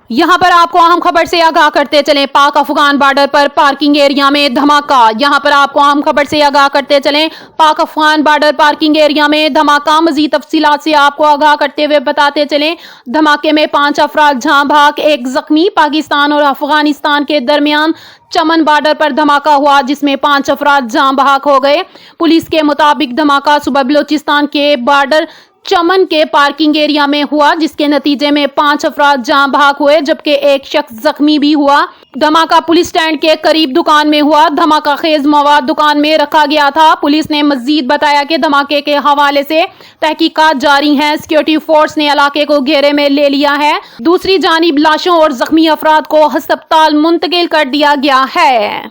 یہاں پر آپ کو اہم خبر سے آگاہ کرتے چلیں، پاک افغان بارڈر پر پارکنگ ایریا میں دھماکہ۔ یہاں پر آپ کو اہم خبر سے آگاہ کرتے چلیں، Pak Afghan border parking area میں دھماکہ۔ مزید تفصیلات سے آپ کو آگاہ کرتے ہوئے بتاتے چلیں، دھماکے میں 5 افراد جاں بحق، 1 زخمی۔ پاکستان اور افغانستان کے درمیان چمن بارڈر پر دھماکہ ہوا جس میں 5 افراد جاں بحق ہو گئے۔ پولیس کے مطابق دھماکہ صبح بلوچستان کے بارڈر چمن کے پارکنگ ایریا میں ہوا، جس کے نتیجے میں 5 افراد جاں بحق ہوئے جبکہ 1 شخص زخمی بھی ہوا۔ دھماکہ پولیس سٹینڈ کے قریب دکان میں ہوا۔ دھماکہ خیز مواد دکان میں رکھا گیا تھا۔ پولیس نے مزید بتایا کہ دھماکے کے حوالے سے تحقیقات جاری ہیں۔ سیکورٹی فورس نے علاقے کو گھیرے میں لے لیا ہے۔ دوسری جانب لاشوں اور زخمی افراد کو ہسپتال منتقل کر دیا گیا ہے۔